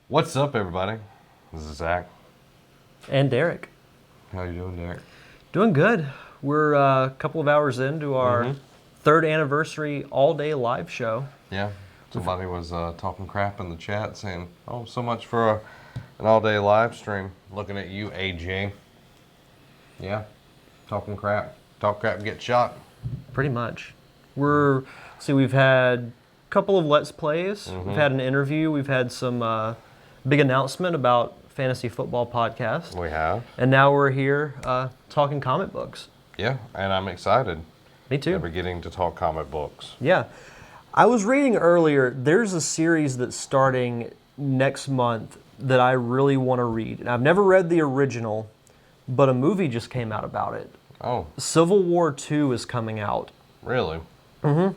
What's up, everybody? This is Zach. And Derek. How you doing, Derek? Doing good. We're a couple of hours into our third anniversary all-day live show. Yeah. Somebody was talking crap in the chat saying, oh, so much for an all-day live stream. Looking at you, AJ. Yeah. Talking crap. Talk crap, get shot. Pretty much. We've had a couple of Let's Plays. We've had an interview. We've had some big announcement about Fantasy Football Podcast. We have. And now we're here talking comic books. Yeah, and I'm excited. Me too. That we're getting to talk comic books. Yeah. I was reading earlier, there's a series that's starting next month that I really want to read. And I've never read the original, but a movie just came out about it. Oh. Civil War II is coming out. Really? Mm-hmm.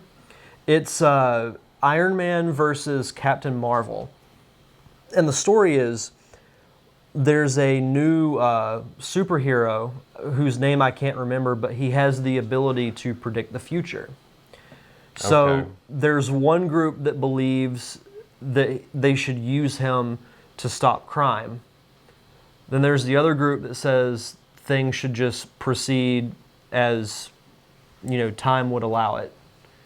It's Iron Man versus Captain Marvel. And the story is, there's a new superhero whose name I can't remember, but he has the ability to predict the future. So there's one group that believes that they should use him to stop crime. Then there's the other group that says things should just proceed as, time would allow it.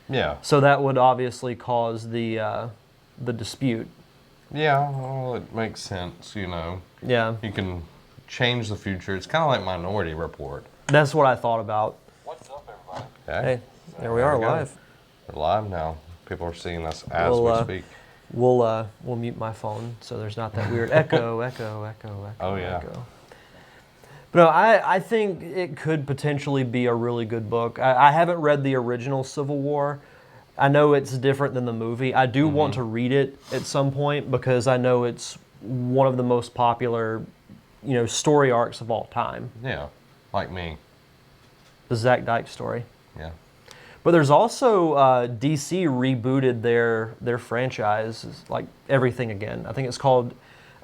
Yeah. So that would obviously cause the dispute. Yeah, well, it makes sense, Yeah. You can change the future. It's kind of like Minority Report. That's what I thought about. What's up, everybody? Hey, there we are live. We're live now. People are seeing us as we speak. We'll mute my phone so there's not that weird echo. Oh, yeah. Echo. But no, I think it could potentially be a really good book. I haven't read the original Civil War. I know it's different than the movie. I do want to read it at some point because I know it's one of the most popular, story arcs of all time. Yeah, like me. The Zack Dyke story. Yeah. But there's also DC rebooted their franchise, like everything again. I think it's called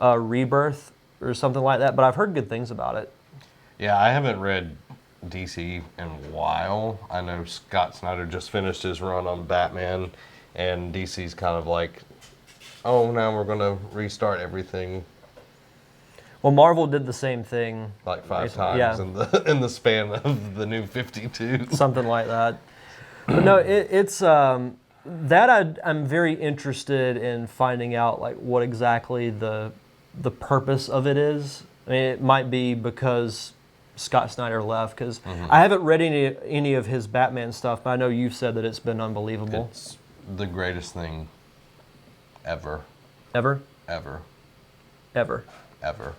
Rebirth or something like that. But I've heard good things about it. Yeah, I haven't read DC in a while. I know Scott Snyder just finished his run on Batman, and DC's kind of like, oh, now we're going to restart everything. Well, Marvel did the same thing. Like five times in the span of the New 52. Something like that. But no, it's that I'm very interested in finding out like what exactly the purpose of it is. I mean, it might be because Scott Snyder left, because I haven't read any of his Batman stuff, but I know you've said that it's been unbelievable. It's the greatest thing ever. Ever? Ever. Ever. Ever.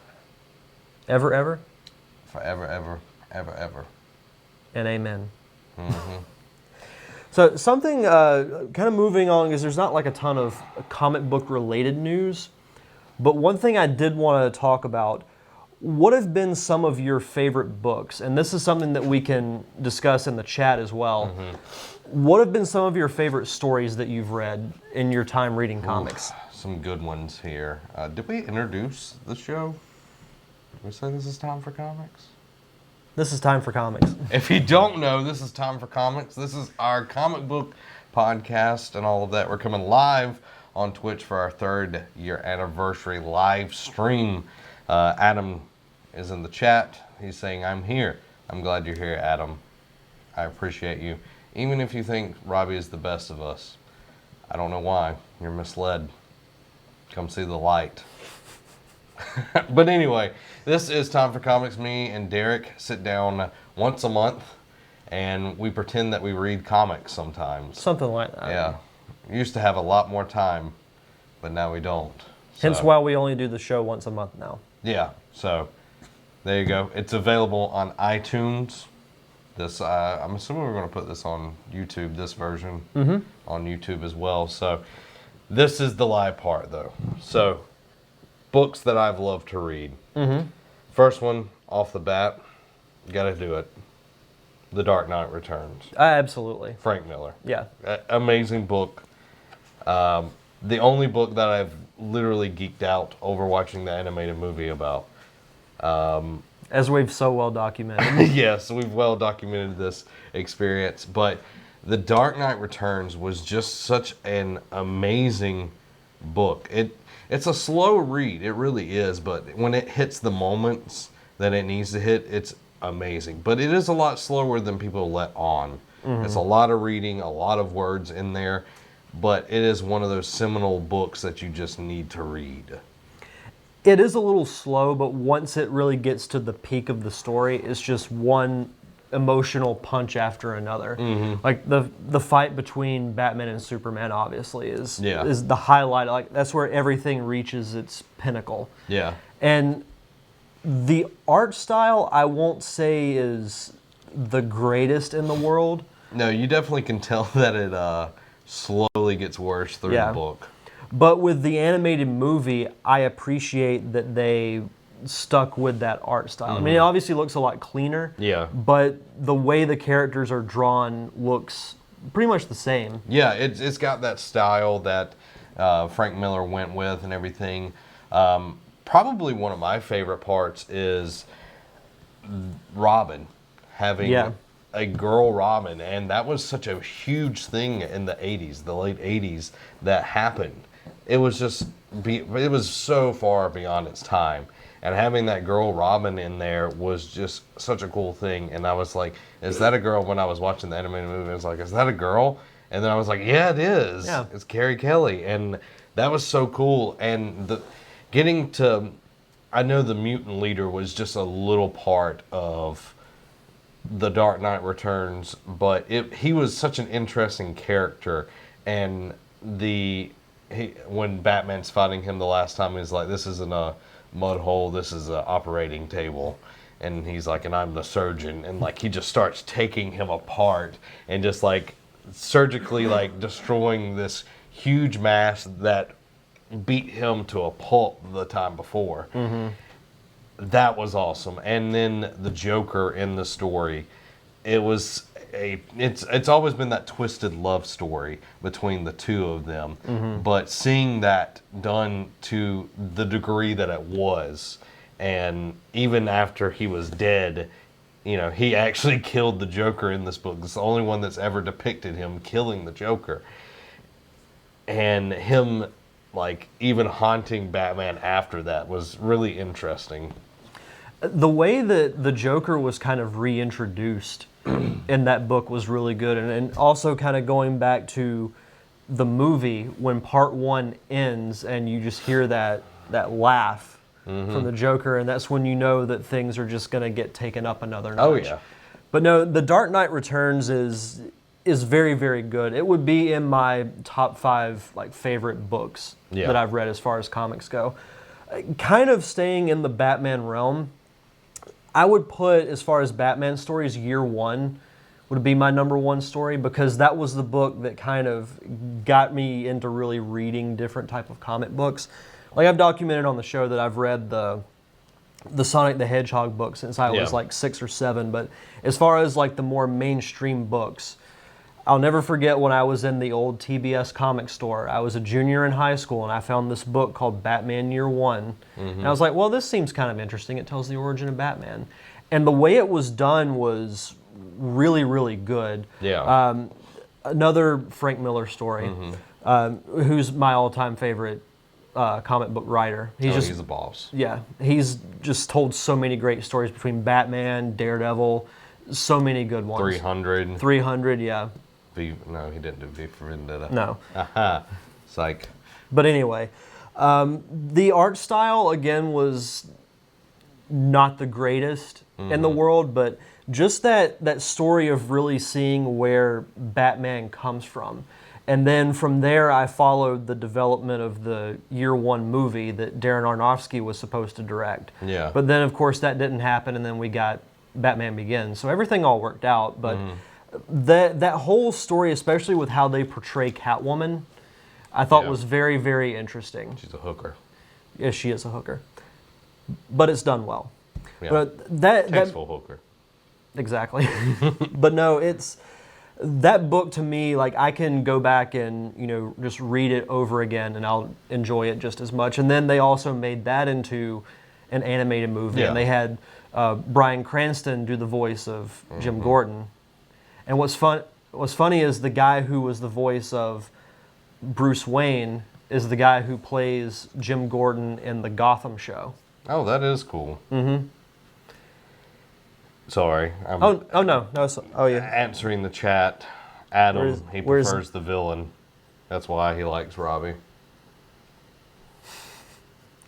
Ever, ever? Forever, ever, ever, ever. And amen. Mm-hmm. So something kind of moving on, because there's not like a ton of comic book related news, but one thing I did want to talk about, what have been some of your favorite books? And this is something that we can discuss in the chat as well. What have been some of your favorite stories that you've read in your time reading comics? Some good ones here. Did we introduce the show? Did we say this is Time for Comics? This is Time for Comics. If you don't know, this is Time for Comics. This is our comic book podcast and all of that. We're coming live on Twitch for our 3rd year anniversary live stream. Adam is in the chat. He's saying, I'm here. I'm glad you're here, Adam. I appreciate you. Even if you think Robbie is the best of us, I don't know why. You're misled. Come see the light. But anyway, this is Time for Comics. Me and Derek sit down once a month, and we pretend that we read comics sometimes. Something like that. Yeah. We used to have a lot more time, but now we don't. Hence why we only do the show once a month now. Yeah, so there you go. It's available on iTunes. This I'm assuming we're going to put this on YouTube, this version, on YouTube as well. So this is the live part, though. So books that I've loved to read. First one, off the bat, got to do it. The Dark Knight Returns. Absolutely. Frank Miller. Yeah. Amazing book. The only book that I've literally geeked out over watching the animated movie about. As we've so well documented. Yes, we've well documented this experience. But The Dark Knight Returns was just such an amazing book. It's a slow read, it really is, but when it hits the moments that it needs to hit, it's amazing. But it is a lot slower than people let on. It's a lot of reading, a lot of words in there, but it is one of those seminal books that you just need to read. It is a little slow, but once it really gets to the peak of the story, it's just one emotional punch after another. Like the fight between Batman and Superman obviously is the highlight. Like that's where everything reaches its pinnacle. Yeah. And the art style I won't say is the greatest in the world. No, you definitely can tell that it slowly gets worse through the book. But with the animated movie, I appreciate that they stuck with that art style. I mean, it obviously looks a lot cleaner. Yeah. But the way the characters are drawn looks pretty much the same. Yeah, it's got that style that Frank Miller went with and everything. Probably one of my favorite parts is Robin having a girl Robin, and that was such a huge thing in the 80s, the late 80s, that happened. It was just, it was so far beyond its time. And having that girl Robin in there was just such a cool thing. And I was like, is that a girl? When I was watching the animated movie, I was like, is that a girl? And then I was like, yeah, it is. Yeah. It's Carrie Kelly. And that was so cool. And getting to, I know the mutant leader was just a little part of The Dark Knight Returns, but he was such an interesting character. And when Batman's fighting him the last time, he's like, this isn't a mud hole, this is an operating table. And he's like, and I'm the surgeon. And like, he just starts taking him apart and just like surgically like destroying this huge mass that beat him to a pulp the time before. That was awesome. And then the Joker in the story, it's always been that twisted love story between the two of them. But seeing that done to the degree that it was, and even after he was dead, you know, he actually killed the Joker in this book. It's the only one that's ever depicted him killing the Joker. And him, like, even haunting Batman after that was really interesting. The way that the Joker was kind of reintroduced in that book was really good. And also kind of going back to the movie, when part one ends and you just hear that laugh from the Joker, and that's when you know that things are just going to get taken up another notch. Oh, yeah. But no, The Dark Knight Returns is very, very good. It would be in my top 5 like favorite books that I've read as far as comics go. Kind of staying in the Batman realm, I would put, as far as Batman stories, Year One would be my number one story, because that was the book that kind of got me into really reading different type of comic books. Like, I've documented on the show that I've read the Sonic the Hedgehog book since I was like 6 or 7, but as far as like the more mainstream books, I'll never forget when I was in the old TBS comic store. I was a junior in high school, and I found this book called Batman Year One. And I was like, well, this seems kind of interesting. It tells the origin of Batman. And the way it was done was really, really good. Yeah. Another Frank Miller story, who's my all-time favorite comic book writer. He's the boss. Yeah. He's just told so many great stories between Batman, Daredevil, so many good ones. 300. 300, yeah. No, he didn't do V for Vendetta. No. Aha. Psych. But anyway, the art style, again, was not the greatest in the world, but just that story of really seeing where Batman comes from. And then from there, I followed the development of the Year One movie that Darren Aronofsky was supposed to direct. Yeah. But then, of course, that didn't happen, and then we got Batman Begins. So everything all worked out, but that whole story, especially with how they portray Catwoman, I thought was very, very interesting. She's a hooker. Yes, she is a hooker. But it's done well. Yeah. But Tasteful hooker. Exactly. But no, it's that book to me, like, I can go back and, you know, just read it over again and I'll enjoy it just as much. And then they also made that into an animated movie, and they had Bryan Cranston do the voice of Jim Gordon. And what's funny is the guy who was the voice of Bruce Wayne is the guy who plays Jim Gordon in the Gotham show. Oh, that is cool. Mm-hmm. Sorry. I'm No. Oh, yeah. answering the chat. Adam, he prefers the villain. That's why he likes Robbie.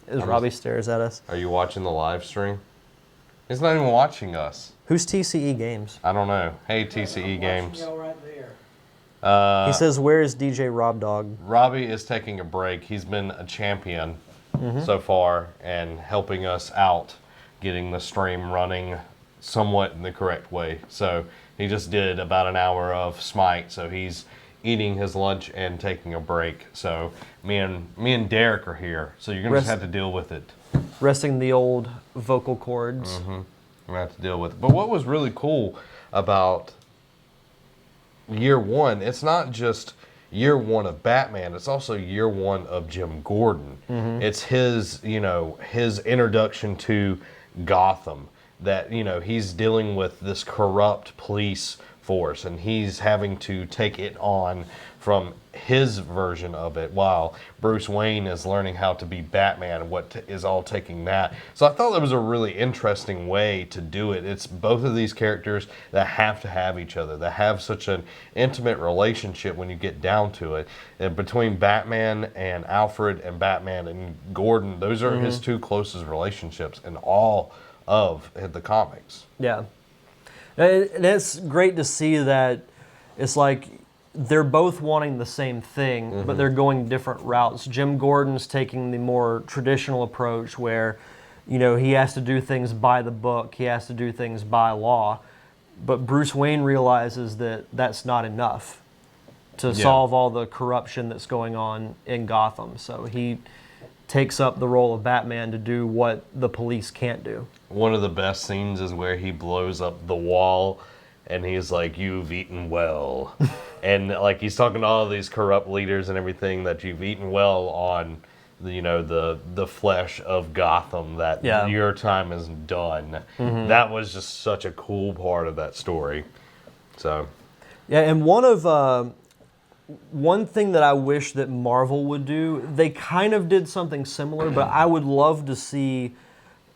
Robbie stares at us. Are you watching the live stream? He's not even watching us. Who's TCE Games? I don't know. Hey, TCE Games. Y'all right there. He says, where is DJ Rob Dog? Robbie is taking a break. He's been a champion so far and helping us out getting the stream running somewhat in the correct way. So he just did about an hour of Smite, so he's eating his lunch and taking a break. So me and Derek are here, so you're gonna just have to deal with it. Resting the old vocal cords. We're gonna have to deal with it. But what was really cool about year one, it's not just year one of Batman, it's also year one of Jim Gordon. It's his, his introduction to Gotham, that, he's dealing with this corrupt police force and he's having to take it on from his version of it while Bruce Wayne is learning how to be Batman and what is all taking that. So I thought that was a really interesting way to do it. It's both of these characters that have to have each other, that have such an intimate relationship when you get down to it. And between Batman and Alfred and Batman and Gordon, those are his two closest relationships in all of the comics. Yeah. And it's great to see that it's like they're both wanting the same thing, but they're going different routes. Jim Gordon's taking the more traditional approach where, he has to do things by the book, he has to do things by law. But Bruce Wayne realizes that that's not enough to solve all the corruption that's going on in Gotham. So he takes up the role of Batman to do what the police can't do. One of the best scenes is where he blows up the wall and he's like, "You've eaten well." And like he's talking to all these corrupt leaders and everything, that you've eaten well on the flesh of Gotham, that your time is done. That was just such a cool part of that story. So yeah, and one thing that I wish that Marvel would do, they kind of did something similar, but I would love to see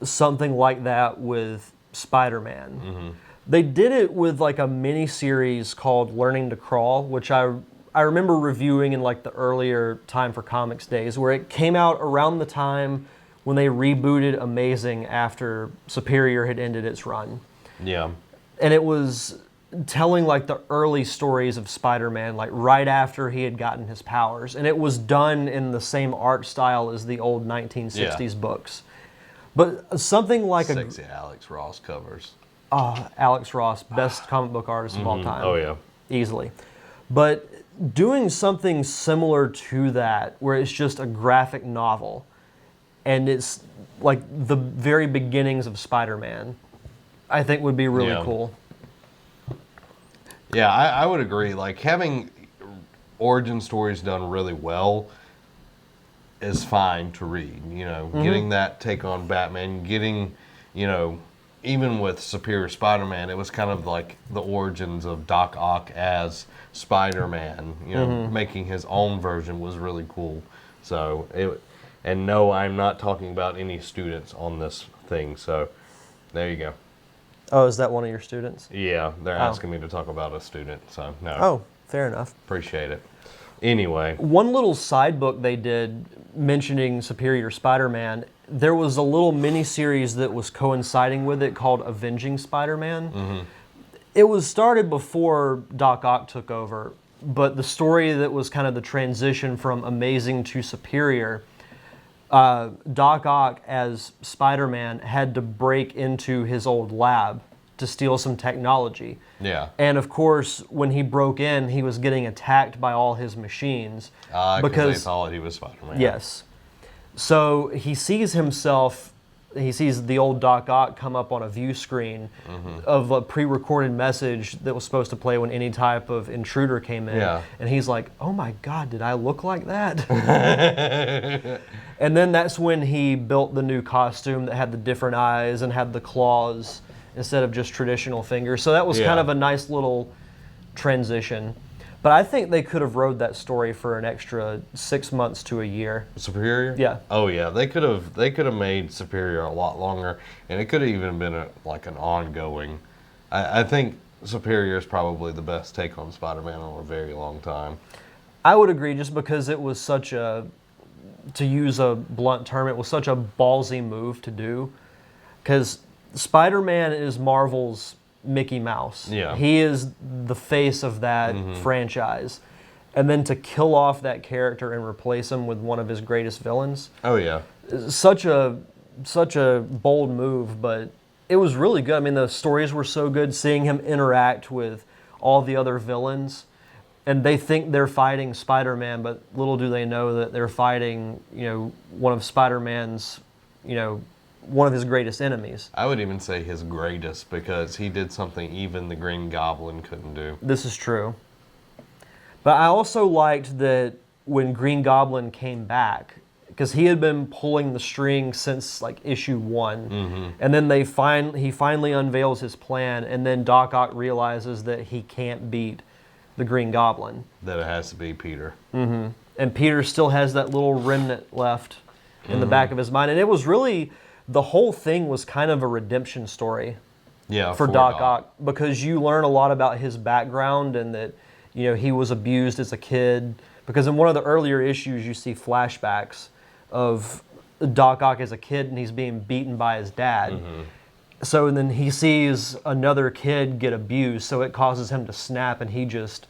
something like that with Spider-Man. They did it with like a mini series called Learning to Crawl, which I remember reviewing in like the earlier Time for Comics days, where it came out around the time when they rebooted Amazing after Superior had ended its run. yeah. And it was telling like the early stories of Spider-Man, like right after he had gotten his powers. And it was done in the same art style as the old 1960s books. But something like Sexy Alex Ross covers. Alex Ross, best comic book artist of all time. Oh, yeah. Easily. But doing something similar to that, where it's just a graphic novel, and it's like the very beginnings of Spider-Man, I think would be really cool. Yeah, I would agree. Like, having origin stories done really well is fine to read. Getting that take on Batman, getting, even with Superior Spider-Man, it was kind of like the origins of Doc Ock as Spider-Man. Making his own version was really cool. So, and no, I'm not talking about any students on this thing. So, there you go. Oh, is that one of your students? Yeah, they're asking me to talk about a student, so no. Oh, fair enough. Appreciate it. Anyway. One little side book they did mentioning Superior Spider-Man, there was a little mini-series that was coinciding with it called Avenging Spider-Man. It was started before Doc Ock took over, but the story that was kind of the transition from Amazing to Superior, Doc Ock as Spider-Man had to break into his old lab to steal some technology. Yeah. And of course, when he broke in, he was getting attacked by all his machines. Because they thought he was Spider-Man. Yes. So he sees the old Doc Ock come up on a view screen of a pre-recorded message that was supposed to play when any type of intruder came in. Yeah. And he's like, "Oh my God, did I look like that?" And then that's when he built the new costume that had the different eyes and had the claws instead of just traditional fingers. So that was kind of a nice little transition. But I think they could have rode that story for an extra 6 months to a year. Superior? Yeah. Oh yeah, they could have made Superior a lot longer, and it could have even been like an ongoing. I think Superior is probably the best take on Spider-Man in a very long time. I would agree, just because it was such a, to use a blunt term, it was such a ballsy move to do. Because Spider-Man is Marvel's Mickey Mouse. Yeah. He is the face of that franchise. And then to kill off that character and replace him with one of his greatest villains, Oh yeah. such a bold move, but it was really good. I mean, the stories were so good, seeing him interact with all the other villains, and they think they're fighting Spider-Man, but little do they know that they're fighting, one of Spider-Man's, one of his greatest enemies. I would even say his greatest, because he did something even the Green Goblin couldn't do. This is true. But I also liked that when Green Goblin came back, because he had been pulling the string since like issue 1, and then he finally unveils his plan, and then Doc Ock realizes that he can't beat the Green Goblin. That it has to be Peter. And Peter still has that little remnant left in the back of his mind, and it was really, the whole thing was kind of a redemption story. Yeah. For Doc Ock, because you learn a lot about his background, and that he was abused as a kid. Because in one of the earlier issues, you see flashbacks of Doc Ock as a kid, and he's being beaten by his dad. So and then he sees another kid get abused, so it causes him to snap, and he just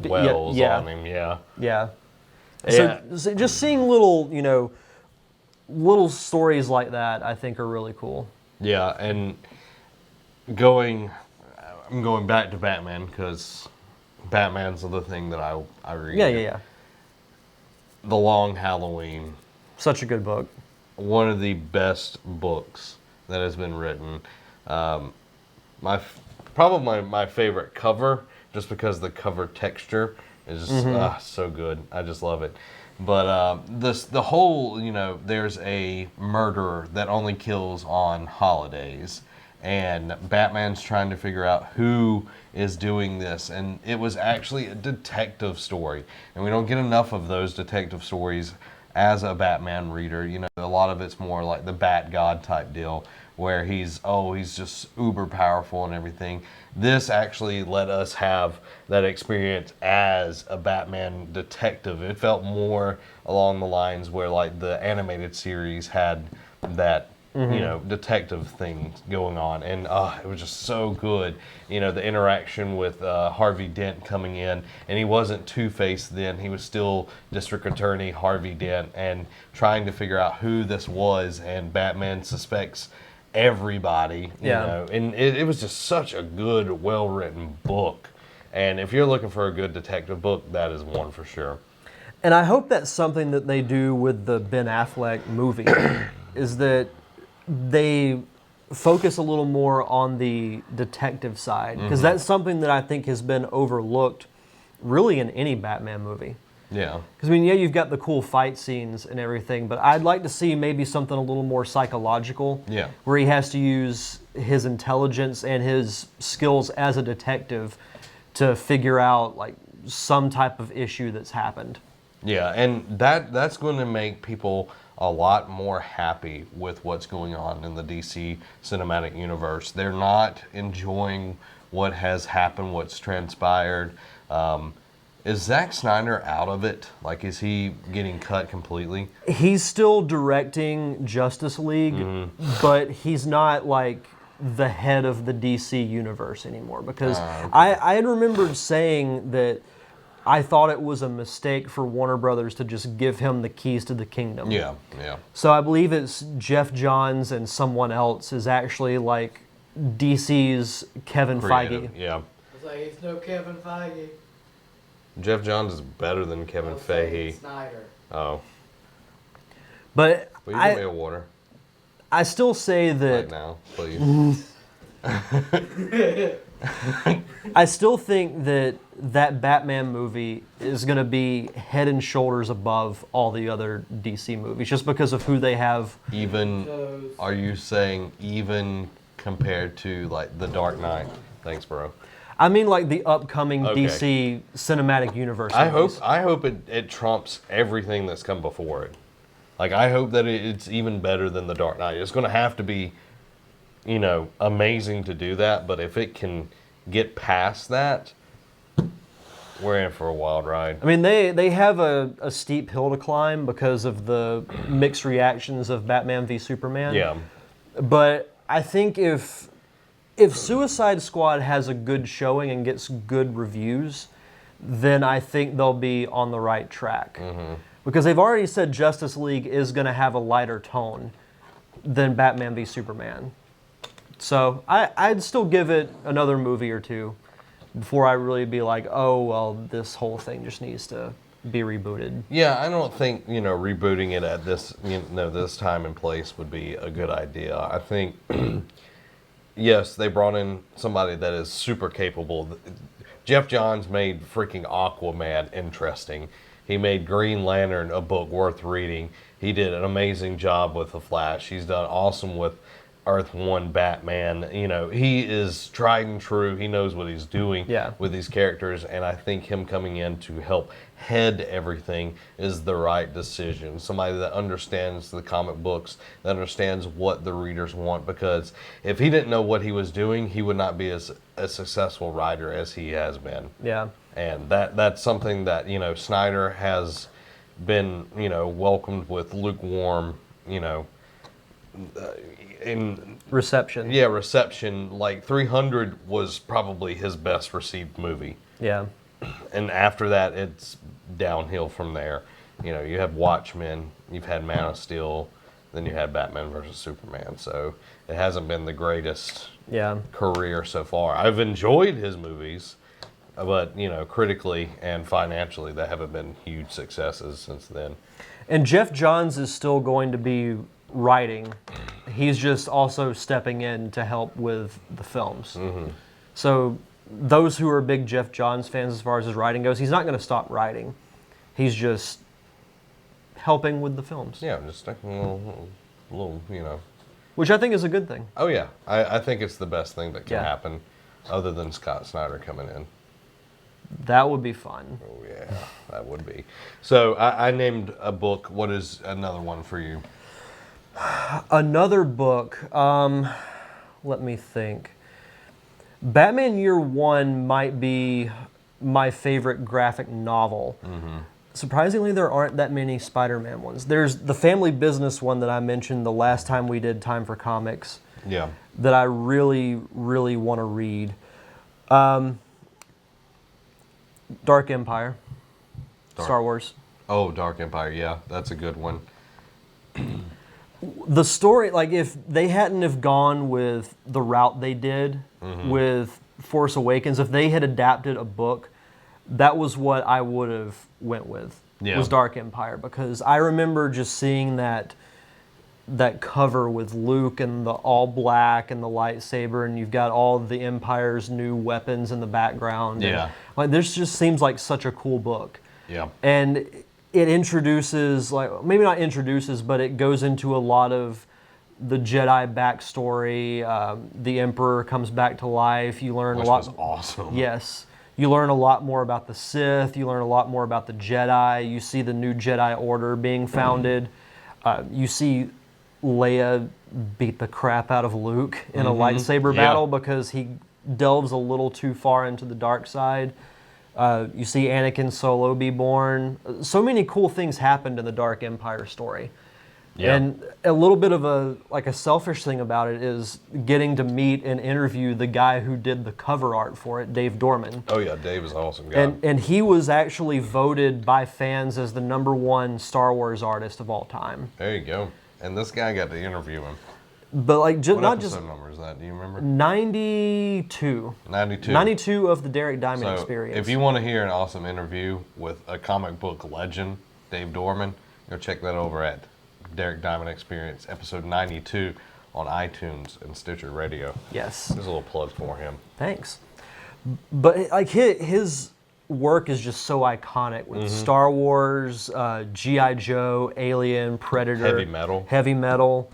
Wells on him. Yeah. Yeah. So just seeing little stories like that, I think, are really cool. Yeah, and I'm going back to Batman, because Batman's the thing that I read. Yeah. The Long Halloween. Such a good book. One of the best books that has been written. Probably my favorite cover, just because the cover texture is so good. I just love it. But the whole, there's a murderer that only kills on holidays, and Batman's trying to figure out who is doing this, and it was actually a detective story, and we don't get enough of those detective stories as a Batman reader. A lot of it's more like the Bat God type deal, where he's just uber powerful and everything. This actually let us have that experience as a Batman detective. It felt more along the lines where like the animated series had that detective thing going on, and it was just so good. The interaction with Harvey Dent coming in, and he wasn't Two-Face then, he was still District Attorney Harvey Dent, and trying to figure out who this was, and Batman suspects everybody, and it was just such a good, well-written book. And if you're looking for a good detective book, that is one for sure. And I hope that's something that they do with the Ben Affleck movie, is that they focus a little more on the detective side, because that's something that I think has been overlooked really in any Batman movie. Yeah. Because you've got the cool fight scenes and everything, but I'd like to see maybe something a little more psychological. Yeah. Where he has to use his intelligence and his skills as a detective to figure out like some type of issue that's happened. Yeah, and that's going to make people a lot more happy with what's going on in the DC cinematic universe. They're not enjoying what has happened, what's transpired. Is Zack Snyder out of it? Like, is he getting cut completely? He's still directing Justice League, but he's not like the head of the DC universe anymore. Because I had remembered saying that I thought it was a mistake for Warner Brothers to just give him the keys to the kingdom. Yeah. So I believe it's Jeff Johns and someone else is actually like DC's Kevin Creative, Feige. Yeah. It's like, it's no Kevin Feige. Jeff Johns is better than Kevin Feige. Snyder. Oh. But Will you get me a water I still say that right now, please? I still think that Batman movie is going to be head and shoulders above all the other DC movies, just because of who they have. Even, are you saying even compared to like The Dark Knight? Thanks, bro. I mean, like the upcoming Okay. DC cinematic universe. I movies. hope it trumps everything that's come before it. Like, I hope that it's even better than The Dark Knight. It's going to have to be, amazing to do that. But if it can get past that, we're in for a wild ride. I mean, they have a steep hill to climb because of the mixed reactions of Batman v Superman. Yeah. But I think if Suicide Squad has a good showing and gets good reviews, then I think they'll be on the right track. Mm-hmm. Because they've already said Justice League is going to have a lighter tone than Batman v Superman. So I'd still give it another movie or two before I really be like, oh, well, this whole thing just needs to be rebooted. Yeah, I don't think, rebooting it at this, this time and place would be a good idea. I think, yes, they brought in somebody that is super capable. Jeff Johns made freaking Aquaman interesting. He made Green Lantern a book worth reading. He did an amazing job with The Flash. He's done awesome with Earth 1 Batman. He is tried and true. He knows what he's doing with these characters, and I think him coming in to help head everything is the right decision. Somebody that understands the comic books, that understands what the readers want, because if he didn't know what he was doing, he would not be as a successful writer as he has been. Yeah. And that's something that, Snyder has been, welcomed with lukewarm, in reception. Yeah, reception. Like 300 was probably his best received movie. Yeah. And after that, it's downhill from there. You have Watchmen, you've had Man of Steel, then you had Batman versus Superman. So it hasn't been the greatest career so far. I've enjoyed his movies, but, critically and financially, they haven't been huge successes since then. And Jeff Johns is still going to be writing. He's just also stepping in to help with the films. Mm-hmm. So those who are big Jeff Johns fans as far as his writing goes, he's not going to stop writing. He's just helping with the films. Yeah, just a little, Which I think is a good thing. Oh, yeah. I think it's the best thing that can Yeah. happen other than Scott Snyder coming in. That would be fun. Oh, yeah, that would be. So I named a book. What is another one for you? Another book, let me think. Batman Year One might be my favorite graphic novel. Mm-hmm. Surprisingly, there aren't that many Spider-Man ones. There's the Family Business one that I mentioned the last time we did Time for Comics. Yeah. That I really, really want to read. Dark Empire. Star Wars. Oh, Dark Empire. Yeah, that's a good one. The story, like if they hadn't have gone with the route they did with Force Awakens, if they had adapted a book, that was what I would have went with. Yeah. Was Dark Empire, because I remember just seeing that cover with Luke and the all black and the lightsaber, and you've got all the Empire's new weapons in the background. Yeah. And, like, this just seems like such a cool book. Yeah. And it introduces, like, maybe not introduces, but it goes into a lot of the Jedi backstory. The Emperor comes back to life. You learn Which a lot. was awesome. Yes. You learn a lot more about the Sith. You learn a lot more about the Jedi. You see the new Jedi Order being founded. You see Leia beat the crap out of Luke in a lightsaber battle because he delves a little too far into the dark side. You see Anakin Solo be born. So many cool things happened in the Dark Empire story. Yeah. And a little bit of a selfish thing about it is getting to meet and interview the guy who did the cover art for it, Dave Dorman. Oh yeah, Dave is an awesome guy. And he was actually voted by fans as the #1 Star Wars artist of all time. There you go. And this guy got to interview him. But like, What not episode just number is that? Do you remember? 92. 92. 92 of the Derek Diamond So Experience. if you want to hear an awesome interview with a comic book legend, Dave Dorman, go check that over at Derek Diamond Experience, episode 92 on iTunes and Stitcher Radio. Yes. There's a little plug for him. Thanks. But like his work is just so iconic with Star Wars, G.I. Joe, Alien, Predator. Heavy Metal. Heavy Metal.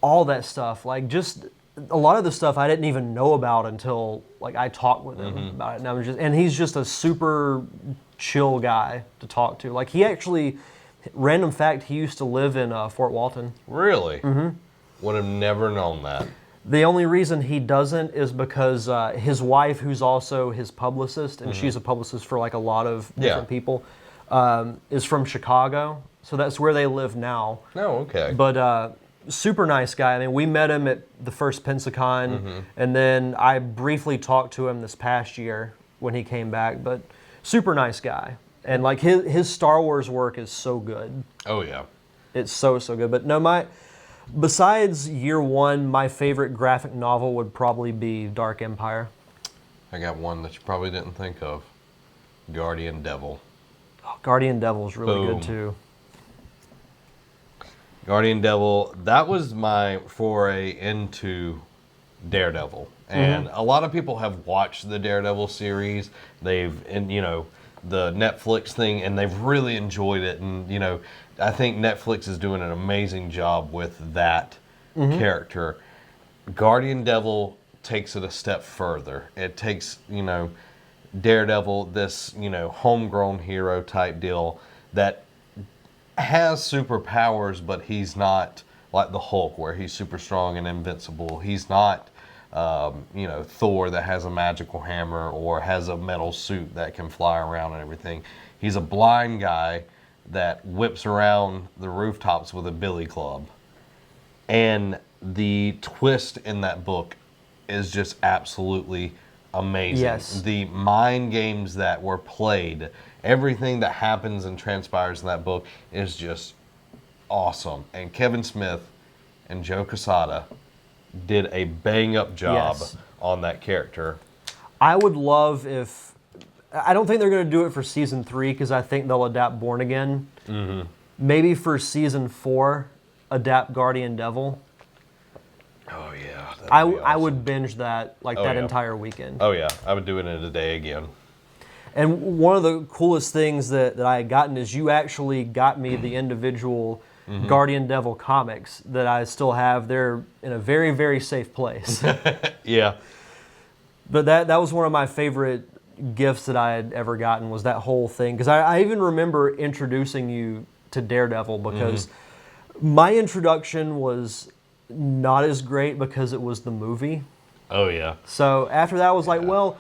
All that stuff. Like just a lot of the stuff I didn't even know about until like I talked with him about it. And I was just, and he's just a super chill guy to talk to. Like he actually, random fact, he used to live in Fort Walton. Really? Mm-hmm. Would have never known that. The only reason he doesn't is because his wife, who's also his publicist, and she's a publicist for like a lot of different people, is from Chicago. So that's where they live now. Oh, okay. But super nice guy. I mean, we met him at the first Pensacon, and then I briefly talked to him this past year when he came back. But super nice guy, and like his Star Wars work is so good. Oh yeah, it's so good. But no, besides year one, my favorite graphic novel would probably be Dark Empire. I got one that you probably didn't think of, Guardian Devil. Oh, Guardian Devil is really good too. Guardian Devil, that was my foray into Daredevil. And a lot of people have watched the Daredevil series. And the Netflix thing, and they've really enjoyed it. And, I think Netflix is doing an amazing job with that character. Guardian Devil takes it a step further. It takes, Daredevil, this, homegrown hero type deal that has superpowers, but he's not like the Hulk where he's super strong and invincible. He's not, Thor that has a magical hammer or has a metal suit that can fly around and everything. He's a blind guy that whips around the rooftops with a billy club. And the twist in that book is just absolutely amazing. Yes. The mind games that were played, everything that happens and transpires in that book is just awesome. And Kevin Smith and Joe Quesada did a bang-up job on that character. I would love if... I don't think they're going to do it for Season 3 because I think they'll adapt Born Again. Maybe for Season 4, adapt Guardian Devil. Oh, yeah. I would binge that that yeah. entire weekend. Oh, yeah. I would do it in a day again. And one of the coolest things that I had gotten is you actually got me the individual Guardian Devil comics that I still have. They're in a very, very safe place. Yeah. But that was one of my favorite gifts that I had ever gotten, was that whole thing. Because I even remember introducing you to Daredevil because my introduction was not as great because it was the movie. Oh, yeah. So after that I was like, well,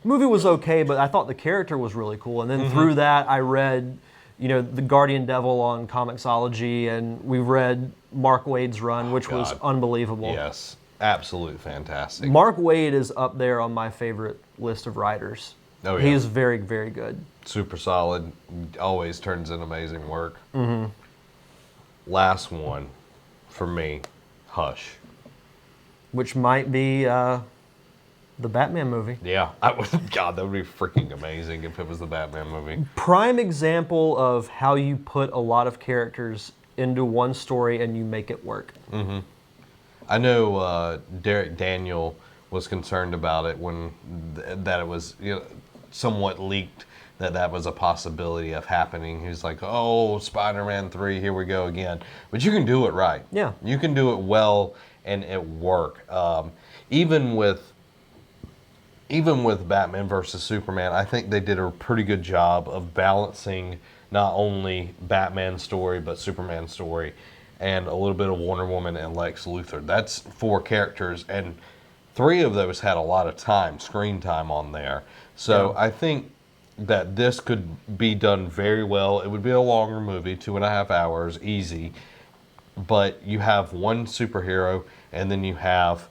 the movie was okay, but I thought the character was really cool. And then through that I read, the Guardian Devil on Comixology, and we read Mark Waid's run, which was unbelievable. Yes. Absolutely fantastic. Mark Waid is up there on my favorite list of writers. Oh, yeah. He is very, very good. Super solid. Always turns in amazing work. Last one for me, Hush. Which might be the Batman movie. Yeah. God, that would be freaking amazing if it was the Batman movie. Prime example of how you put a lot of characters into one story and you make it work. I know Derek Daniel was concerned about it when that it was somewhat leaked that was a possibility of happening. He's like, oh, Spider-Man 3, here we go again. But you can do it right. Yeah. You can do it well and it work. Even with Batman versus Superman, I think they did a pretty good job of balancing not only Batman's story, but Superman's story, and a little bit of Wonder Woman and Lex Luthor. That's 4 characters, and 3 of those had a lot of screen time on there. So I think that this could be done very well. It would be a longer movie, 2.5 hours, easy. But you have one superhero, and then you have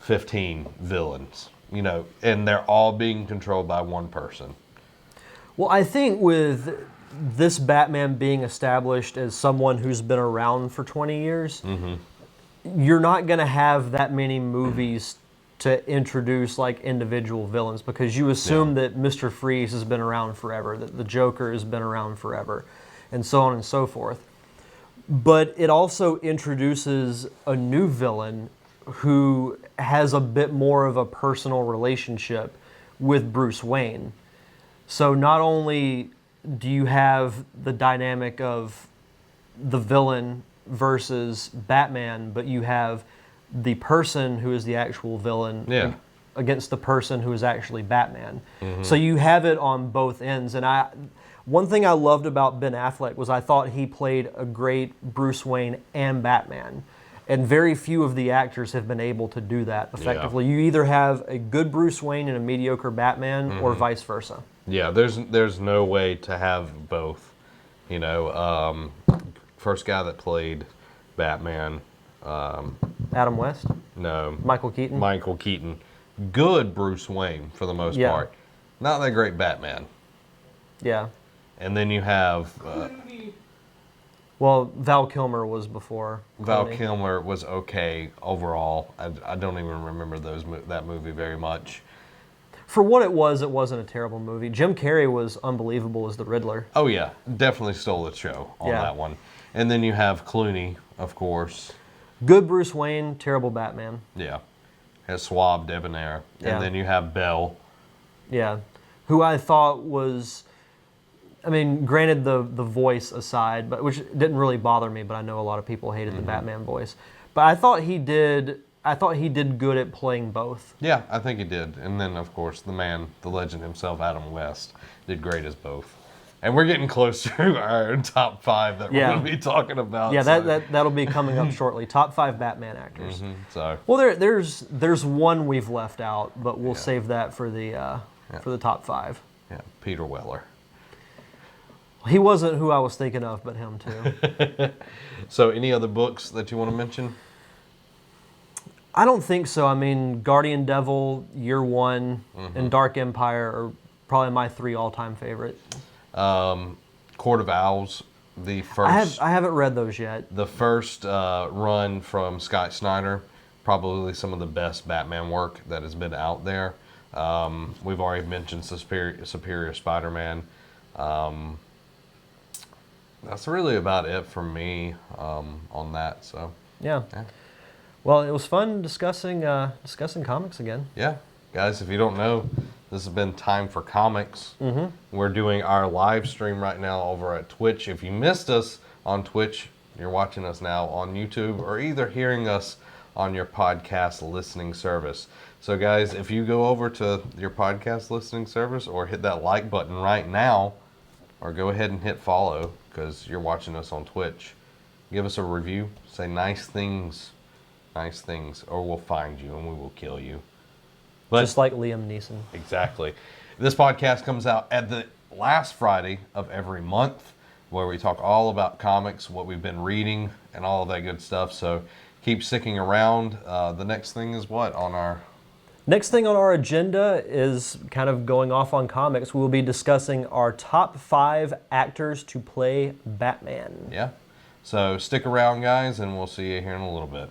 15 villains, and they're all being controlled by one person. Well, I think with this Batman being established as someone who's been around for 20 years, you're not going to have that many movies to introduce individual villains, because you assume that Mr. Freeze has been around forever, that the Joker has been around forever, and so on and so forth. But it also introduces a new villain who has a bit more of a personal relationship with Bruce Wayne. So not only do you have the dynamic of the villain versus Batman, but you have the person who is the actual villain Yeah. against the person who is actually Batman. So you have it on both ends. And one thing I loved about Ben Affleck was I thought he played a great Bruce Wayne and Batman. And very few of the actors have been able to do that effectively. You either have a good Bruce Wayne and a mediocre Batman, or vice versa. Yeah, there's no way to have both. You know, first guy that played Batman, Adam West, no, Michael Keaton. Michael Keaton, good Bruce Wayne for the most Yeah. part, not that great Batman. Yeah. And then you have Well, Val Kilmer was before. Val Clooney. Kilmer was okay overall. I don't even remember that movie very much. For what it wasn't a terrible movie. Jim Carrey was unbelievable as the Riddler. Oh yeah, definitely stole the show on Yeah. that one. And then you have Clooney, of course. Good Bruce Wayne, terrible Batman. Yeah, has Swab, debonair, Yeah. and then you have Bell. Yeah. Who I thought was, I mean, granted the voice aside, but which didn't really bother me, but I know a lot of people hated the Batman voice. But I thought he did good at playing both. Yeah, I think he did. And then, of course, the man, the legend himself, Adam West, did great as both. And we're getting close to our top 5 that we're Yeah. going to be talking about. Yeah, so. that'll be coming up shortly. Top 5 Batman actors. So, Well, there's one we've left out, but we'll save that for the top 5. yeah, Peter Weller. He wasn't who I was thinking of, but him too. So, any other books that you want to mention? I don't think so. I mean, Guardian Devil, Year One, and Dark Empire are probably my 3 all-time favorite. Court of Owls, the first. I haven't read those yet. The first run from Scott Snyder, probably some of the best Batman work that has been out there. We've already mentioned Superior Spider-Man. That's really about it for me on that. So Yeah. Yeah. Well, it was fun discussing comics again. yeah, guys, if you don't know, this has been Time for Comics. We're doing our live stream right now over at Twitch. If you missed us on Twitch, you're watching us now on YouTube or either hearing us on your podcast listening service. So guys, if you go over to your podcast listening service or hit that like button right now, or go ahead and hit follow because you're watching us on Twitch, give us a review, say nice things, or we'll find you and we will kill you. But Just like Liam Neeson. exactly. This podcast comes out at the last Friday of every month, where we talk all about comics, what we've been reading, and all of that good stuff. So keep sticking around. The next thing is what on our... Next thing on our agenda is kind of going off on comics. We will be discussing our top 5 actors to play Batman. Yeah. So stick around, guys, and we'll see you here in a little bit.